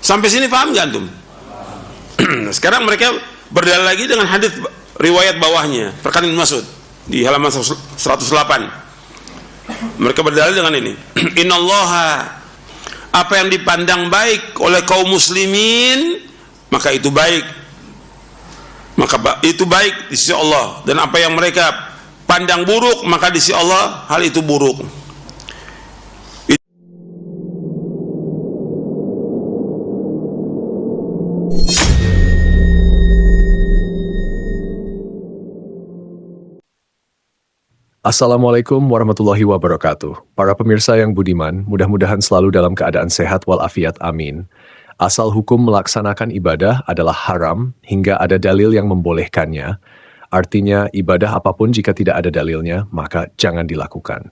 Sampai sini paham nggak antum? Sekarang mereka berdalil lagi dengan hadis riwayat bawahnya, perkataan Ibnu Mas'ud di halaman 108. Mereka berdalil dengan ini. Innallaha, apa yang dipandang baik oleh kaum muslimin maka itu baik. Maka itu baik di sisi Allah, dan apa yang mereka pandang buruk maka di sisi Allah hal itu buruk. Assalamualaikum warahmatullahi wabarakatuh. Para pemirsa yang budiman, mudah-mudahan selalu dalam keadaan sehat walafiat, amin. Asal hukum melaksanakan ibadah adalah haram hingga ada dalil yang membolehkannya. Artinya ibadah apapun jika tidak ada dalilnya, maka jangan dilakukan.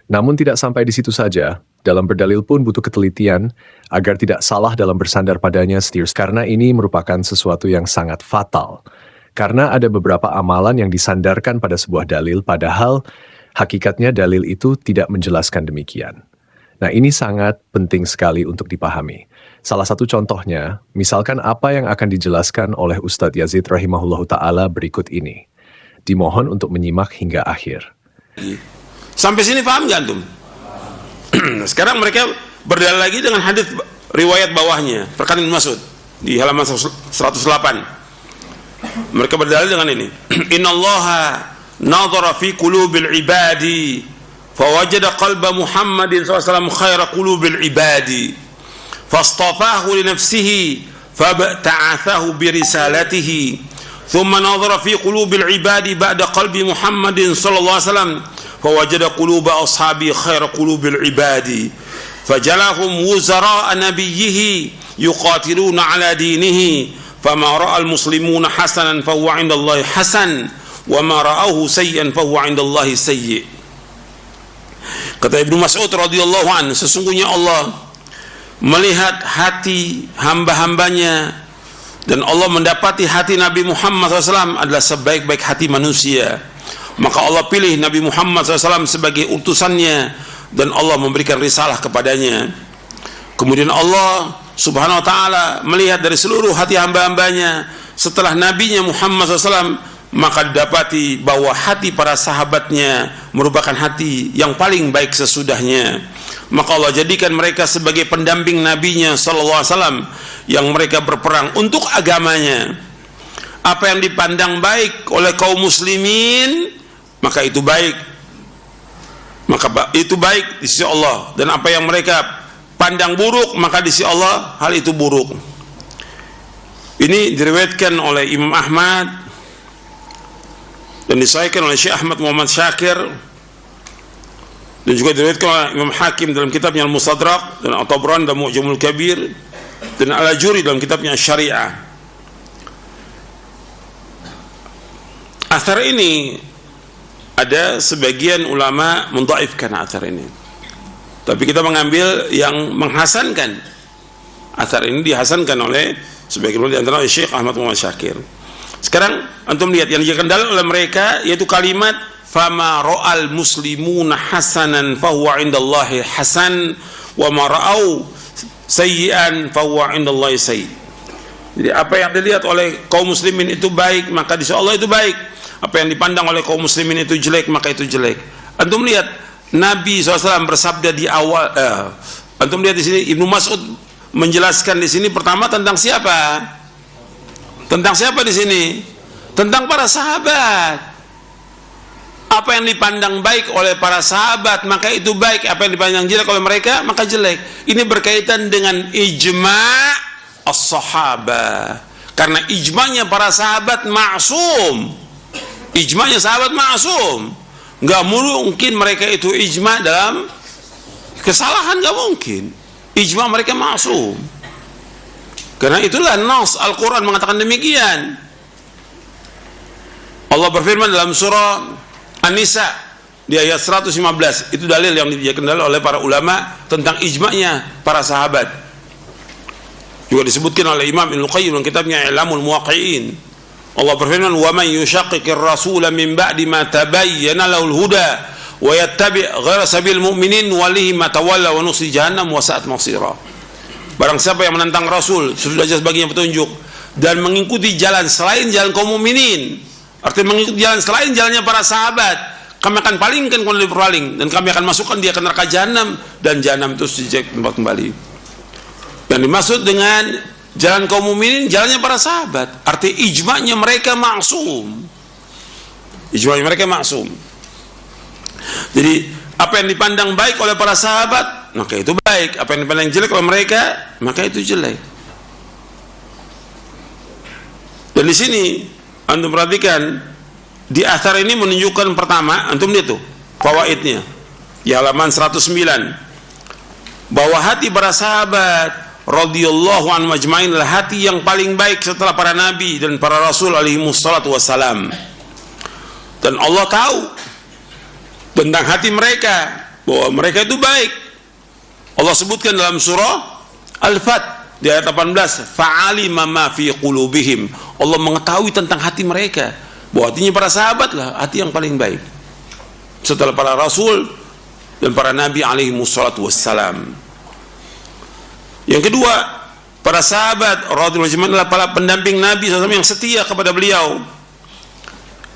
Namun tidak sampai di situ saja, dalam berdalil pun butuh ketelitian agar tidak salah dalam bersandar padanya setirs, karena ini merupakan sesuatu yang sangat fatal. Karena ada beberapa amalan yang disandarkan pada sebuah dalil, padahal hakikatnya dalil itu tidak menjelaskan demikian. Nah, ini sangat penting sekali untuk dipahami. Salah satu contohnya, misalkan apa yang akan dijelaskan oleh Ustadz Yazid rahimahullahu ta'ala berikut ini. Dimohon untuk menyimak hingga akhir. Sampai sini paham nggak antum? Sekarang mereka berdalil lagi dengan hadis riwayat bawahnya, perkataan Ibnu Mas'ud di halaman 108. Mereka berdalil dengan ini. Innallaha nadhara fi qulubil ibadi fawajada qalba Muhammadin SAW khaira qulubil ibadi fastafahu li nafsihi fabta'athahu bi risalatihi thumma nadhara fi qulubil ibadi ba'da qalbi Muhammadin sallallahu alaihi wasallam fawajada quluba ashabi khaira qulubil ibadi fajalahum wuzara nabiyhi yuqatiluna ala dinihi فما رأى المسلمون حسنا فهو عند الله حسن وما رأوه سيئا فهو عند الله سيء. Kata Ibnu Mas'ud radhiyallahu anhu, sesungguhnya Allah melihat hati hamba-hambanya, dan Allah mendapati hati Nabi Muhammad SAW adalah sebaik-baik hati manusia. Maka Allah pilih Nabi Muhammad SAW sebagai utusannya, dan Allah memberikan risalah kepadanya. Kemudian Allah Subhanahu wa ta'ala melihat dari seluruh hati hamba-hambanya setelah nabinya Muhammad SAW, maka didapati bahwa hati para sahabatnya merupakan hati yang paling baik sesudahnya. Maka Allah jadikan mereka sebagai pendamping nabinya SAW yang mereka berperang untuk agamanya. Apa yang dipandang baik oleh kaum muslimin maka itu baik. Maka itu baik di sisi Allah, dan apa yang mereka pandang buruk maka di sisi Allah hal itu buruk. Ini diriwayatkan oleh Imam Ahmad dan disahihkan oleh Syekh Ahmad Muhammad Syakir, dan juga diriwayatkan oleh Imam Hakim dalam kitabnya Al-Mustadrak, dan At-Tabrani dalam Mu'jamul Kabir, dan Al-Ajuri dalam kitabnya Syariah. Athar ini ada sebagian ulama mendhaifkan athar ini, tapi kita mengambil yang menghasankan. Athar ini dihasankan oleh sebagian ulama, di antara Syekh Ahmad Muhammad Syakir. Sekarang antum lihat yang dijadikan dalil oleh mereka, yaitu kalimat fama ra'al muslimuna hasanan fahuwa indallahi hasan wa ma ra'au sayyi'an fahuwa indallahi sayyi'. Jadi apa yang dilihat oleh kaum muslimin itu baik, maka di sisi Allah itu baik. Apa yang dipandang oleh kaum muslimin itu jelek, maka itu jelek. Antum lihat Nabi SAW bersabda di awal, antum lihat di sini Ibnu Mas'ud menjelaskan di sini pertama tentang siapa? Tentang siapa di sini? Tentang para sahabat. Apa yang dipandang baik oleh para sahabat maka itu baik, apa yang dipandang jelek oleh mereka maka jelek. Ini berkaitan dengan ijma' as-sahabah. Karena ijma'nya para sahabat ma'sum. Ijma'nya sahabat ma'sum. Nggak mungkin mereka itu ijma dalam kesalahan, nggak mungkin. Ijma mereka ma'sum. Karena itulah nas Al-Quran mengatakan demikian. Allah berfirman dalam surah An-Nisa di ayat 115, itu dalil yang dijadikan dalil oleh para ulama tentang ijma'nya para sahabat. Juga disebutkan oleh Imam Ibnu Qayyim dalam kitabnya I'lamul Muwaqqi'in. Allah berfirman, "Wa man yushaqiqir rasula min ba'di ma tabayyana lahul huda wa yattabi' ghaira sabil mu'minin walihi ma tawalla wa nusli jahannam wa sa'at masira." Barang siapa yang menentang Rasul, sudah jelas baginya petunjuk, dan mengikuti jalan selain jalan kaum mukminin, artinya mengikuti jalan selain jalannya para sahabat, kami akan palingkan kepada berpaling, dan kami akan masukkan dia ke neraka jahanam, dan jahanam itu sejak tempat kembali. Yang dimaksud dengan jalan kaum mukminin, jalannya para sahabat, arti ijma'nya mereka maksum. Ijma'nya mereka maksum. Jadi apa yang dipandang baik oleh para sahabat, maka itu baik. Apa yang dipandang jelek oleh mereka, maka itu jelek. Dan di sini antum perhatikan, di athar ini menunjukkan pertama, antum lihat tuh fawaidnya di halaman 109, bahwa hati para sahabat radhiyallahu anhum ajmain adalah hati yang paling baik setelah para nabi dan para rasul alaihi wassalatu wassalam. Dan Allah tahu tentang hati mereka, bahwa mereka itu baik. Allah sebutkan dalam surah Al-Fat di ayat 18, fa'alima ma fi qulubihim. Allah mengetahui tentang hati mereka, bahwa hatinya para sahabat lah hati yang paling baik setelah para rasul dan para nabi alaihi wassalatu wassalam. Yang kedua, para sahabat radhiyallahu anhum adalah para pendamping Nabi SAW yang setia kepada beliau.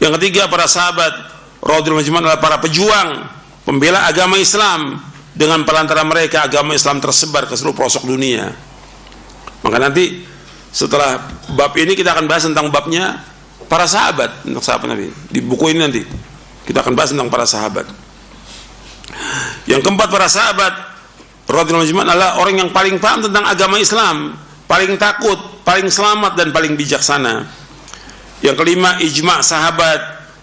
Yang ketiga, para sahabat radhiyallahu anhum adalah para pejuang pembela agama Islam, dengan perantara mereka agama Islam tersebar ke seluruh pelosok dunia. Maka nanti setelah bab ini kita akan bahas tentang babnya para sahabat, tentang sahabat Nabi. Di buku ini nanti kita akan bahas tentang para sahabat. Yang keempat, para sahabat radhiyallahu anhum adalah orang yang paling paham tentang agama Islam, paling takut, paling selamat, dan paling bijaksana. Yang kelima, ijma' sahabat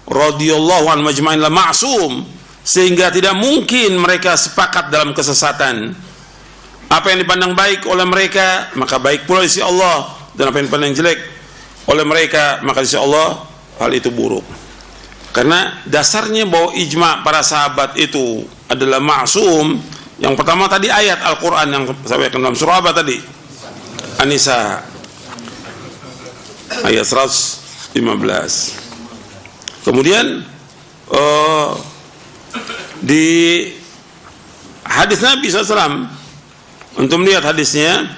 radhiyallahu anhum ajma'in la ma'sum, sehingga tidak mungkin mereka sepakat dalam kesesatan. Apa yang dipandang baik oleh mereka, maka baik pula di sisi Allah, dan apa yang dipandang jelek oleh mereka, maka di sisi Allah hal itu buruk. Karena dasarnya bahwa ijma' para sahabat itu adalah ma'sum. Yang pertama tadi ayat Al-Quran yang saya bacakan dalam surah apa tadi? An-Nisa ayat 115. Kemudian di hadis Nabi SAW, untuk melihat hadisnya,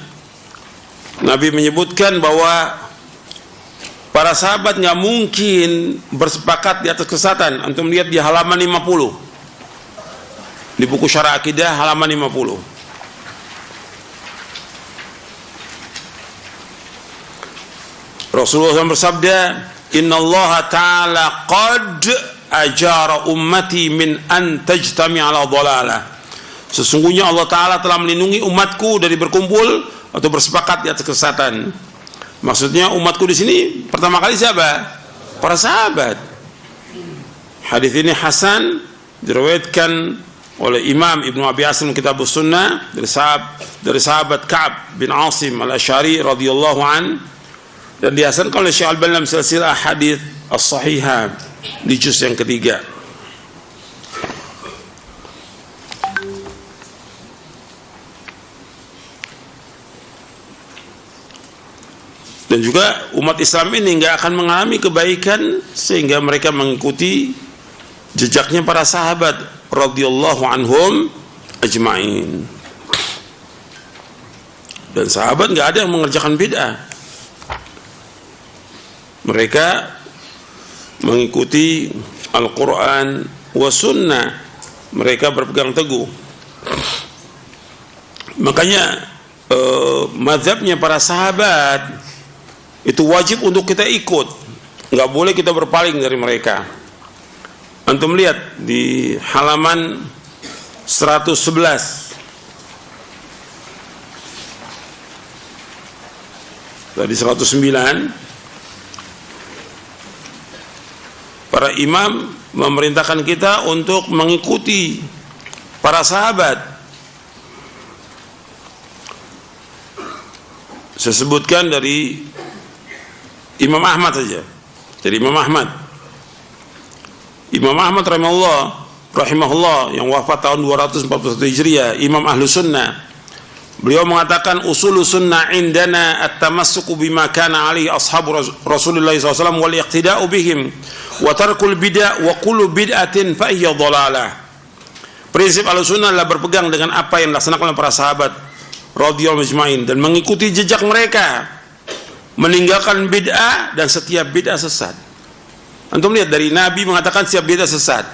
Nabi menyebutkan bahwa para sahabat nggak mungkin bersepakat di atas kesesatan. Untuk melihat di halaman 50 di buku Syarah Akidah halaman 50. Rasulullah SAW bersabda, innallaha ta'ala qad ajara ummati min an tajtami ala dhalalah. Sesungguhnya Allah Ta'ala telah melindungi umatku dari berkumpul atau bersepakat di atas kesesatan. Maksudnya umatku di sini pertama kali siapa? Para sahabat. Hadis ini hasan, diriwayatkan oleh Imam Ibnu Abi Asim Kitab Sunnah dari sahabat Ka'ab bin Asim Al-Asy'ari radhiyallahu an, dan dihasankan oleh Syekh Al-Albani dalam silsilah hadits as-sahihah di juz yang ketiga. Dan juga umat Islam ini nggak akan mengalami kebaikan sehingga mereka mengikuti jejaknya para sahabat radhiyallahu anhum ajma'in. Dan sahabat nggak ada yang mengerjakan bid'ah. Mereka mengikuti Al-Quran wa sunnah. Mereka berpegang teguh. Makanya mazhabnya para sahabat itu wajib untuk kita ikut. Nggak boleh kita berpaling dari mereka. Antum lihat di halaman 111. Tadi 109. Para imam memerintahkan kita untuk mengikuti para sahabat. Saya sebutkan dari Imam Ahmad saja. Dari Imam Ahmad rahimahullah yang wafat tahun 241 Hijriah, Imam Ahlu Sunnah. Beliau mengatakan usulu sunnah indana at-tamassuku bima kana alaihi ashabu Rasulullah SAW wal iqtida'u bihim wa tarkul bid'ah wa kullu bid'atin fa hiya dhalalah. Prinsip Ahlu Sunnah adalah berpegang dengan apa yang dilaksanakan oleh para sahabat radhiyallahu majma'in, dan mengikuti jejak mereka, meninggalkan bid'ah dan setiap bid'ah sesat. Antum lihat, dari Nabi mengatakan setiap bid'ah sesat,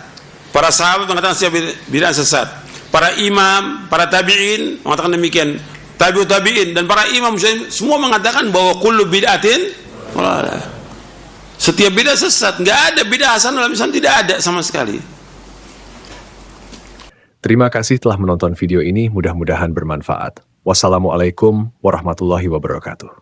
para sahabat mengatakan setiap bid'ah sesat, para imam, para tabi'in mengatakan demikian, tabi'ut tabi'in, dan para imam semua mengatakan bahwa kullu bid'atin dhalalah. Setiap bid'ah sesat, nggak ada bid'ah hasanah dalam Islam, tidak ada sama sekali. Terima kasih telah menonton video ini, mudah-mudahan bermanfaat. Wassalamualaikum warahmatullahi wabarakatuh.